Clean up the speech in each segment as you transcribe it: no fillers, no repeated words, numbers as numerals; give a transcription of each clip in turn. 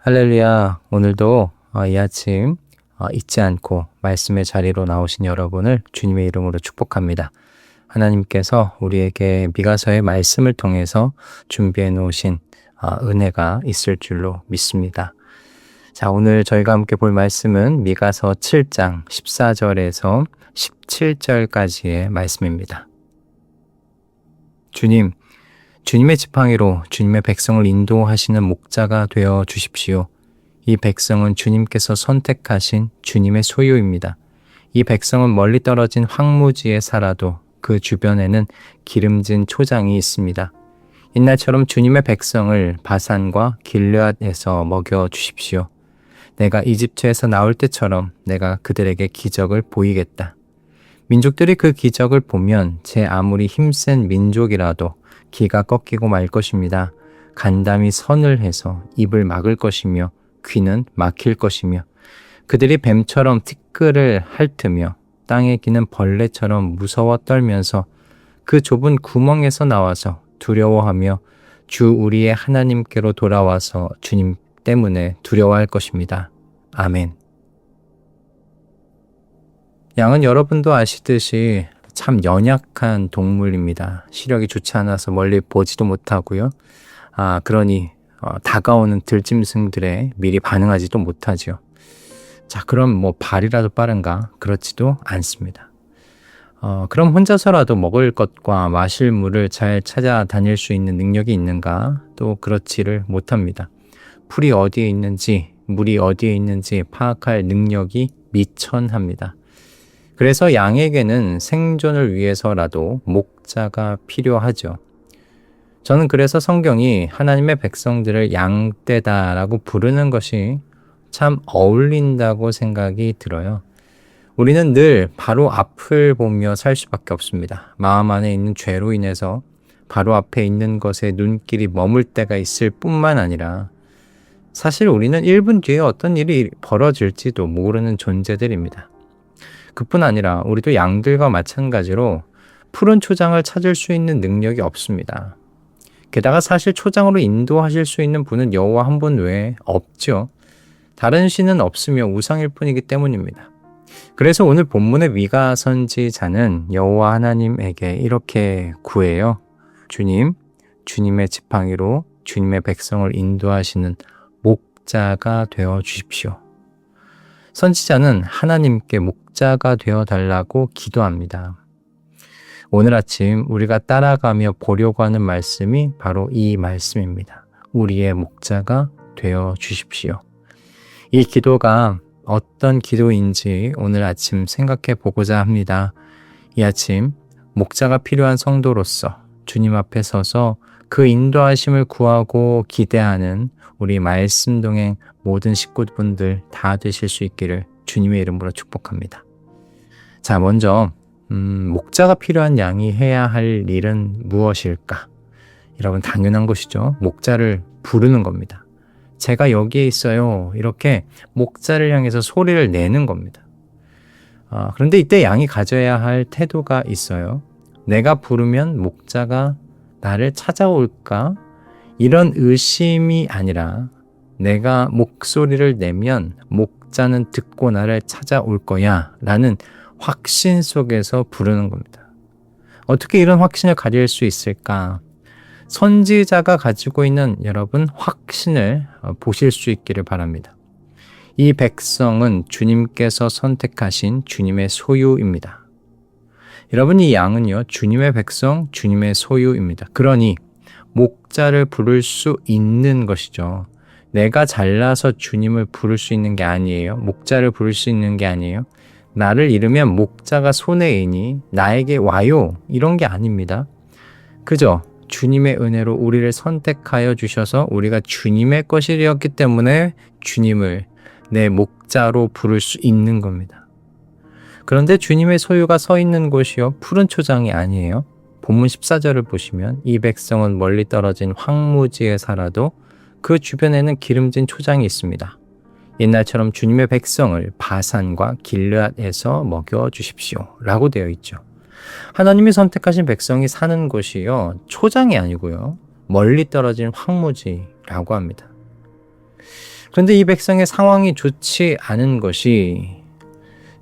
할렐루야. 오늘도 이 아침 잊지 않고 말씀의 자리로 나오신 여러분을 주님의 이름으로 축복합니다. 하나님께서 우리에게 미가서의 말씀을 통해서 준비해 놓으신 은혜가 있을 줄로 믿습니다. 자, 오늘 저희가 함께 볼 말씀은 미가서 7장 14절에서 17절까지의 말씀입니다. 주님의 지팡이로 주님의 백성을 인도하시는 목자가 되어 주십시오. 이 백성은 주님께서 선택하신 주님의 소유입니다. 이 백성은 멀리 떨어진 황무지에 살아도 그 주변에는 기름진 초장이 있습니다. 옛날처럼 주님의 백성을 바산과 길르앗에서 먹여 주십시오. 내가 이집트에서 나올 때처럼 내가 그들에게 기적을 보이겠다. 민족들이 그 기적을 보면 제 아무리 힘센 민족이라도 기가 꺾이고 말 것입니다. 간담이 선을 해서 입을 막을 것이며 귀는 막힐 것이며 그들이 뱀처럼 티끌을 핥으며 땅에 기는 벌레처럼 무서워 떨면서 그 좁은 구멍에서 나와서 두려워하며 주 우리의 하나님께로 돌아와서 주님 때문에 두려워할 것입니다. 아멘. 양은 여러분도 아시듯이 참 연약한 동물입니다. 시력이 좋지 않아서 멀리 보지도 못하고요. 그러니 다가오는 들짐승들에 미리 반응하지도 못하죠. 자, 그럼 발이라도 빠른가? 그렇지도 않습니다. 그럼 혼자서라도 먹을 것과 마실 물을 잘 찾아다닐 수 있는 능력이 있는가? 또 그렇지를 못합니다. 풀이 어디에 있는지, 물이 어디에 있는지 파악할 능력이 미천합니다. 그래서 양에게는 생존을 위해서라도 목자가 필요하죠. 저는 그래서 성경이 하나님의 백성들을 양떼다라고 부르는 것이 참 어울린다고 생각이 들어요. 우리는 늘 바로 앞을 보며 살 수밖에 없습니다. 마음 안에 있는 죄로 인해서 바로 앞에 있는 것에 눈길이 머물 때가 있을 뿐만 아니라 사실 우리는 1분 뒤에 어떤 일이 벌어질지도 모르는 존재들입니다. 그뿐 아니라 우리도 양들과 마찬가지로 푸른 초장을 찾을 수 있는 능력이 없습니다. 게다가 사실 초장으로 인도하실 수 있는 분은 여호와 한 분 외에 없죠. 다른 신은 없으며 우상일 뿐이기 때문입니다. 그래서 오늘 본문의 미가 선지자는 여호와 하나님에게 이렇게 구해요. 주님의 지팡이로 주님의 백성을 인도하시는 목자가 되어 주십시오. 선지자는 하나님께 목자가 되어 달라고 기도합니다. 오늘 아침 우리가 따라가며 보려고 하는 말씀이 바로 이 말씀입니다. 우리의 목자가 되어 주십시오. 이 기도가 어떤 기도인지 오늘 아침 생각해 보고자 합니다. 이 아침 목자가 필요한 성도로서 주님 앞에 서서 그 인도하심을 구하고 기대하는 우리 말씀 동행 모든 식구분들 다 되실 수 있기를 주님의 이름으로 축복합니다. 자, 먼저 목자가 필요한 양이 해야 할 일은 무엇일까? 여러분, 당연한 것이죠. 목자를 부르는 겁니다. 제가 여기에 있어요. 이렇게 목자를 향해서 소리를 내는 겁니다. 그런데 이때 양이 가져야 할 태도가 있어요. 내가 부르면 목자가 나를 찾아올까? 이런 의심이 아니라 내가 목소리를 내면 목자는 듣고 나를 찾아올 거야 라는 확신 속에서 부르는 겁니다. 어떻게 이런 확신을 가질 수 있을까? 선지자가 가지고 있는 여러분 확신을 보실 수 있기를 바랍니다. 이 백성은 주님께서 선택하신 주님의 소유입니다. 여러분, 이 양은요, 주님의 백성, 주님의 소유입니다. 그러니 목자를 부를 수 있는 것이죠. 내가 잘나서 주님을 부를 수 있는 게 아니에요. 목자를 부를 수 있는 게 아니에요. 나를 잃으면 목자가 손에 있니 나에게 와요. 이런 게 아닙니다. 그저 주님의 은혜로 우리를 선택하여 주셔서 우리가 주님의 것이 되었기 때문에 주님을 내 목자로 부를 수 있는 겁니다. 그런데 주님의 소유가 서 있는 곳이요, 푸른 초장이 아니에요. 본문 14절을 보시면 이 백성은 멀리 떨어진 황무지에 살아도 그 주변에는 기름진 초장이 있습니다. 옛날처럼 주님의 백성을 바산과 길르앗에서 먹여 주십시오 라고 되어 있죠. 하나님이 선택하신 백성이 사는 곳이요, 초장이 아니고요, 멀리 떨어진 황무지라고 합니다. 그런데 이 백성의 상황이 좋지 않은 것이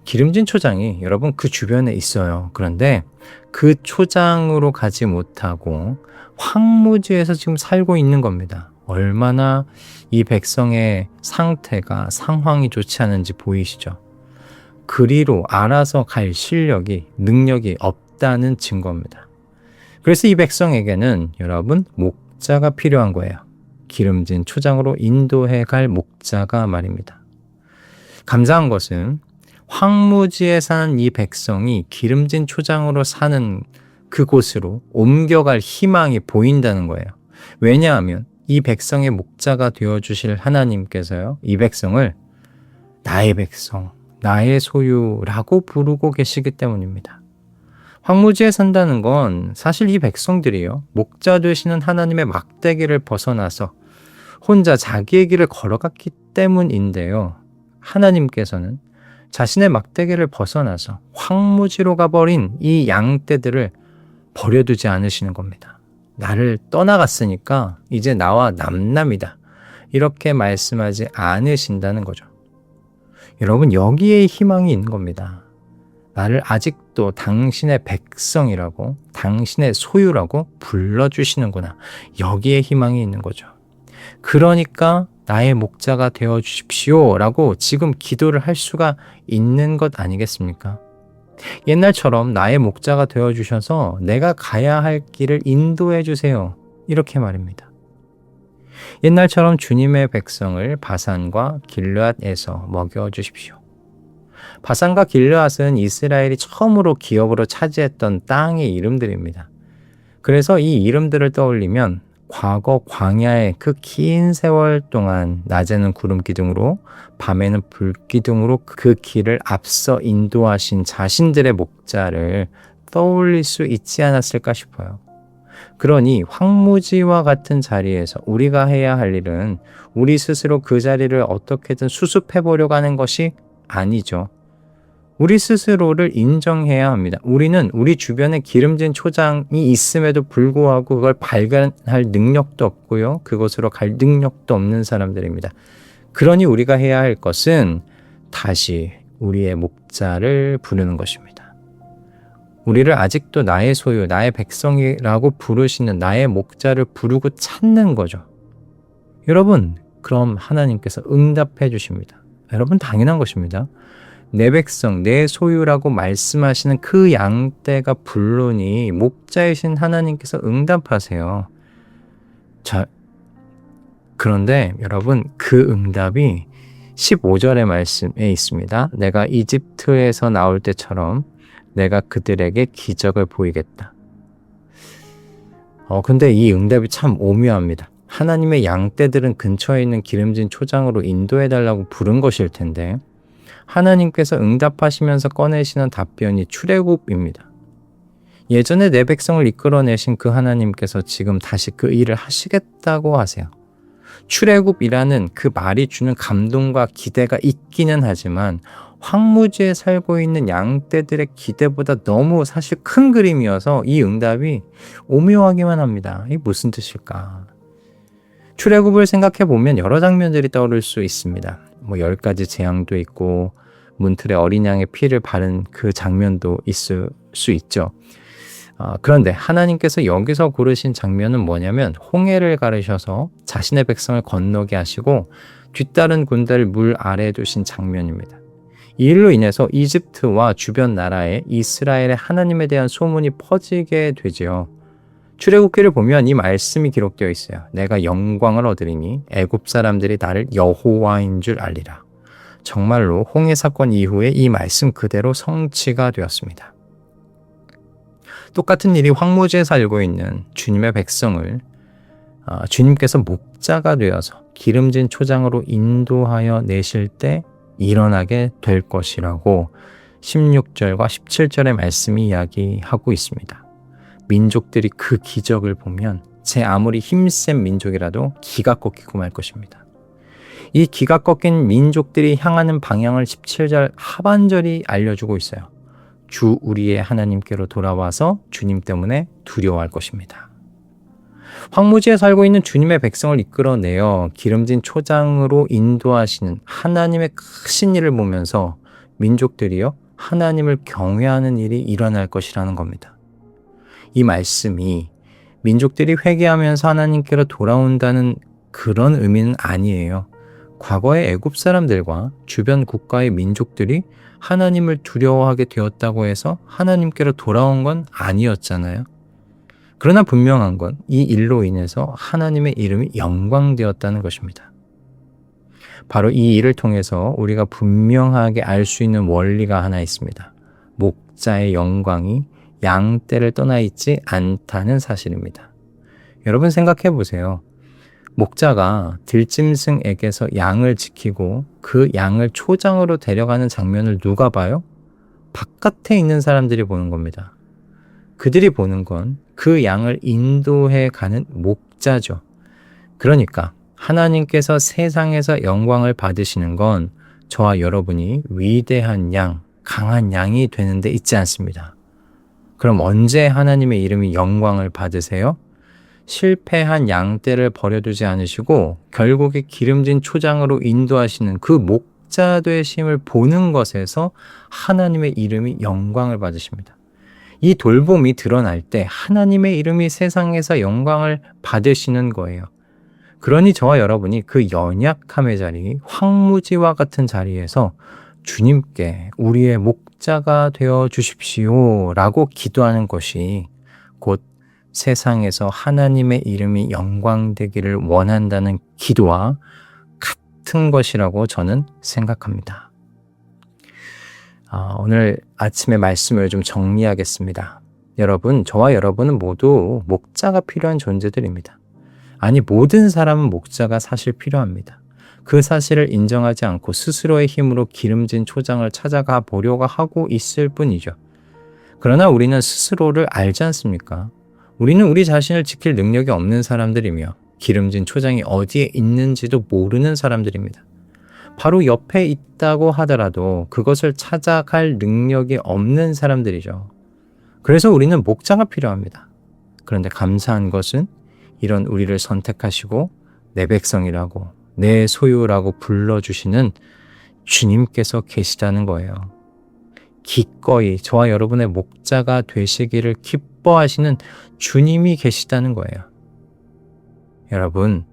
기름진 초장이 여러분 그 주변에 있어요. 그런데 그 초장으로 가지 못하고 황무지에서 지금 살고 있는 겁니다. 얼마나 이 백성의 상태가 상황이 좋지 않은지 보이시죠? 그리로 알아서 갈 실력이 능력이 없다는 증거입니다. 그래서 이 백성에게는 여러분 목자가 필요한 거예요. 기름진 초장으로 인도해 갈 목자가 말입니다. 감사한 것은 황무지에 사는 이 백성이 기름진 초장으로 사는 그곳으로 옮겨갈 희망이 보인다는 거예요. 왜냐하면 이 백성의 목자가 되어주실 하나님께서요, 이 백성을 나의 백성, 나의 소유라고 부르고 계시기 때문입니다. 황무지에 산다는 건 사실 이 백성들이요, 목자 되시는 하나님의 막대기를 벗어나서 혼자 자기의 길을 걸어갔기 때문인데요. 하나님께서는 자신의 막대기를 벗어나서 황무지로 가버린 이 양떼들을 버려두지 않으시는 겁니다. 나를 떠나갔으니까 이제 나와 남남이다. 이렇게 말씀하지 않으신다는 거죠. 여러분, 여기에 희망이 있는 겁니다. 나를 아직도 당신의 백성이라고, 당신의 소유라고 불러주시는구나. 여기에 희망이 있는 거죠. 그러니까 나의 목자가 되어 주십시오 라고 지금 기도를 할 수가 있는 것 아니겠습니까? 옛날처럼 나의 목자가 되어 주셔서 내가 가야 할 길을 인도해 주세요. 이렇게 말입니다. 옛날처럼 주님의 백성을 바산과 길르앗에서 먹여 주십시오. 바산과 길르앗은 이스라엘이 처음으로 기업으로 차지했던 땅의 이름들입니다. 그래서 이 이름들을 떠올리면 과거 광야의 그 긴 세월 동안 낮에는 구름 기둥으로 밤에는 불 기둥으로 그 길을 앞서 인도하신 자신들의 목자를 떠올릴 수 있지 않았을까 싶어요. 그러니 황무지와 같은 자리에서 우리가 해야 할 일은 우리 스스로 그 자리를 어떻게든 수습해 보려고 하는 것이 아니죠. 우리 스스로를 인정해야 합니다. 우리는 우리 주변에 기름진 초장이 있음에도 불구하고 그걸 발견할 능력도 없고요. 그곳으로 갈 능력도 없는 사람들입니다. 그러니 우리가 해야 할 것은 다시 우리의 목자를 부르는 것입니다. 우리를 아직도 나의 소유, 나의 백성이라고 부르시는 나의 목자를 부르고 찾는 거죠. 여러분, 그럼 하나님께서 응답해 주십니다. 여러분, 당연한 것입니다. 내 백성, 내 소유라고 말씀하시는 그 양떼가 불르니 목자이신 하나님께서 응답하세요. 자, 그런데 여러분, 그 응답이 15절의 말씀에 있습니다. 내가 이집트에서 나올 때처럼 내가 그들에게 기적을 보이겠다. 근데 이 응답이 참 오묘합니다. 하나님의 양떼들은 근처에 있는 기름진 초장으로 인도해달라고 부른 것일 텐데 하나님께서 응답하시면서 꺼내시는 답변이 출애굽입니다. 예전에 내 백성을 이끌어내신 그 하나님께서 지금 다시 그 일을 하시겠다고 하세요. 출애굽이라는 그 말이 주는 감동과 기대가 있기는 하지만 황무지에 살고 있는 양떼들의 기대보다 너무 사실 큰 그림이어서 이 응답이 오묘하기만 합니다. 이게 무슨 뜻일까? 출애굽을 생각해 보면 여러 장면들이 떠오를 수 있습니다. 10가지 재앙도 있고 문틀에 어린 양의 피를 바른 그 장면도 있을 수 있죠. 그런데 하나님께서 여기서 고르신 장면은 뭐냐면 홍해를 가르셔서 자신의 백성을 건너게 하시고 뒤따른 군대를 물 아래에 두신 장면입니다. 이 일로 인해서 이집트와 주변 나라에 이스라엘의 하나님에 대한 소문이 퍼지게 되지요. 출애굽기를 보면 이 말씀이 기록되어 있어요. 내가 영광을 얻으리니 애굽 사람들이 나를 여호와인 줄 알리라. 정말로 홍해 사건 이후에 이 말씀 그대로 성취가 되었습니다. 똑같은 일이 황무지에 살고 있는 주님의 백성을 주님께서 목자가 되어서 기름진 초장으로 인도하여 내실 때 일어나게 될 것이라고 16절과 17절의 말씀이 이야기하고 있습니다. 민족들이 그 기적을 보면 제 아무리 힘센 민족이라도 기가 꺾이고 말 것입니다. 이 기가 꺾인 민족들이 향하는 방향을 17절 하반절이 알려주고 있어요. 주 우리의 하나님께로 돌아와서 주님 때문에 두려워할 것입니다. 황무지에 살고 있는 주님의 백성을 이끌어내어 기름진 초장으로 인도하시는 하나님의 크신 일을 보면서 민족들이요 하나님을 경외하는 일이 일어날 것이라는 겁니다. 이 말씀이 민족들이 회개하면서 하나님께로 돌아온다는 그런 의미는 아니에요. 과거의 애굽 사람들과 주변 국가의 민족들이 하나님을 두려워하게 되었다고 해서 하나님께로 돌아온 건 아니었잖아요. 그러나 분명한 건 이 일로 인해서 하나님의 이름이 영광되었다는 것입니다. 바로 이 일을 통해서 우리가 분명하게 알 수 있는 원리가 하나 있습니다. 목자의 영광이 양떼를 떠나 있지 않다는 사실입니다. 여러분 생각해 보세요. 목자가 들짐승에게서 양을 지키고 그 양을 초장으로 데려가는 장면을 누가 봐요? 바깥에 있는 사람들이 보는 겁니다. 그들이 보는 건 그 양을 인도해 가는 목자죠. 그러니까 하나님께서 세상에서 영광을 받으시는 건 저와 여러분이 위대한 양, 강한 양이 되는데 있지 않습니다. 그럼 언제 하나님의 이름이 영광을 받으세요? 실패한 양떼를 버려두지 않으시고 결국에 기름진 초장으로 인도하시는 그 목자 되심을 보는 것에서 하나님의 이름이 영광을 받으십니다. 이 돌봄이 드러날 때 하나님의 이름이 세상에서 영광을 받으시는 거예요. 그러니 저와 여러분이 그 연약함의 자리, 황무지와 같은 자리에서 주님께 우리의 목자가 되어 주십시오 라고 기도하는 것이 곧 세상에서 하나님의 이름이 영광되기를 원한다는 기도와 같은 것이라고 저는 생각합니다. 오늘 아침의 말씀을 좀 정리하겠습니다. 여러분, 저와 여러분은 모두 목자가 필요한 존재들입니다. 아니, 모든 사람은 목자가 사실 필요합니다. 그 사실을 인정하지 않고 스스로의 힘으로 기름진 초장을 찾아가 보려고 하고 있을 뿐이죠. 그러나 우리는 스스로를 알지 않습니까? 우리는 우리 자신을 지킬 능력이 없는 사람들이며 기름진 초장이 어디에 있는지도 모르는 사람들입니다. 바로 옆에 있다고 하더라도 그것을 찾아갈 능력이 없는 사람들이죠. 그래서 우리는 목자가 필요합니다. 그런데 감사한 것은 이런 우리를 선택하시고 내 백성이라고, 내 소유라고 불러주시는 주님께서 계시다는 거예요. 기꺼이 저와 여러분의 목자가 되시기를 기뻐하시는 주님이 계시다는 거예요. 여러분,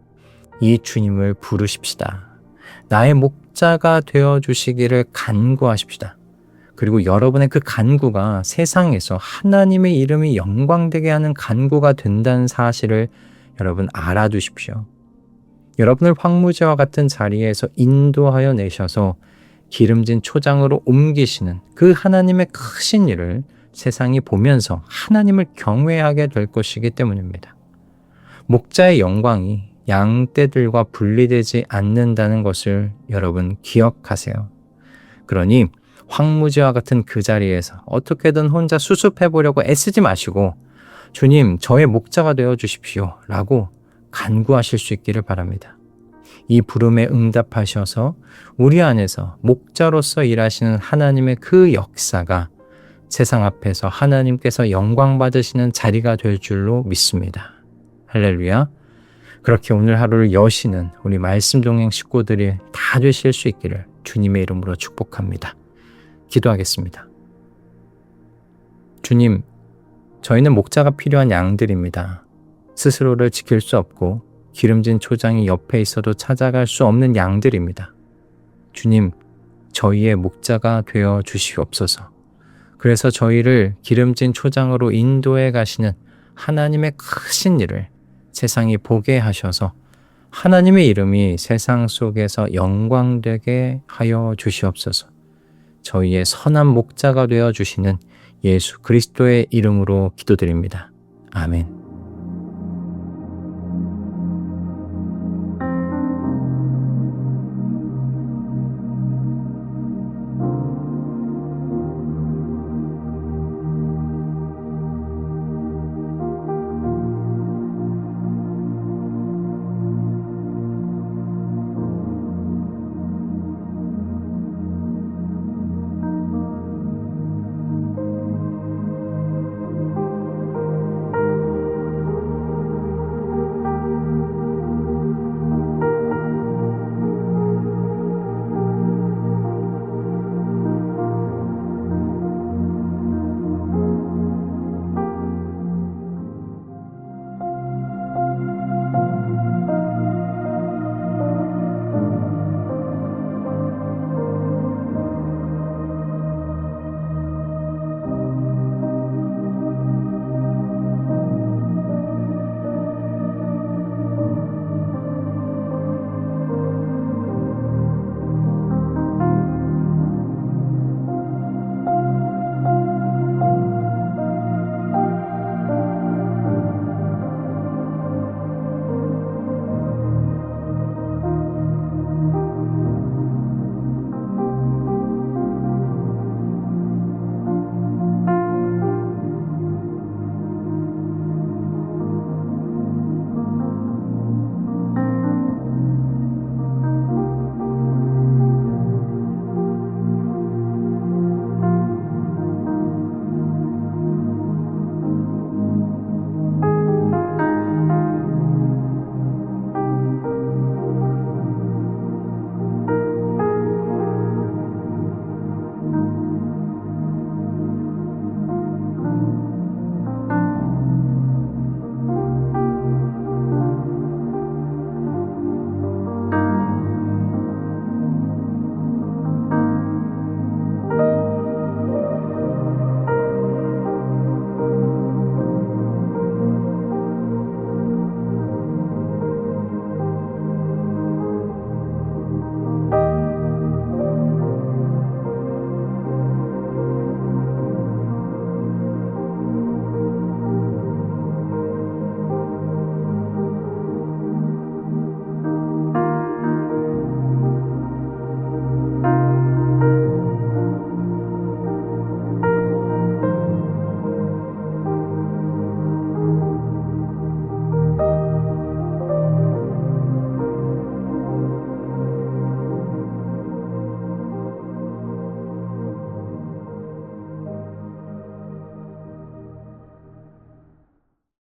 이 주님을 부르십시다. 나의 목자가 되어주시기를 간구하십시다. 그리고 여러분의 그 간구가 세상에서 하나님의 이름이 영광되게 하는 간구가 된다는 사실을 여러분 알아두십시오. 여러분을 황무지와 같은 자리에서 인도하여 내셔서 기름진 초장으로 옮기시는 그 하나님의 크신 일을 세상이 보면서 하나님을 경외하게 될 것이기 때문입니다. 목자의 영광이 양떼들과 분리되지 않는다는 것을 여러분 기억하세요. 그러니 황무지와 같은 그 자리에서 어떻게든 혼자 수습해 보려고 애쓰지 마시고 주님, 저의 목자가 되어 주십시오 라고 간구하실 수 있기를 바랍니다. 이 부름에 응답하셔서 우리 안에서 목자로서 일하시는 하나님의 그 역사가 세상 앞에서 하나님께서 영광 받으시는 자리가 될 줄로 믿습니다. 할렐루야. 그렇게 오늘 하루를 여시는 우리 말씀 동행 식구들이 다 되실 수 있기를 주님의 이름으로 축복합니다. 기도하겠습니다. 주님, 저희는 목자가 필요한 양들입니다. 스스로를 지킬 수 없고 기름진 초장이 옆에 있어도 찾아갈 수 없는 양들입니다. 주님, 저희의 목자가 되어 주시옵소서. 그래서 저희를 기름진 초장으로 인도해 가시는 하나님의 크신 일을 세상이 보게 하셔서 하나님의 이름이 세상 속에서 영광되게 하여 주시옵소서. 저희의 선한 목자가 되어 주시는 예수 그리스도의 이름으로 기도드립니다. 아멘.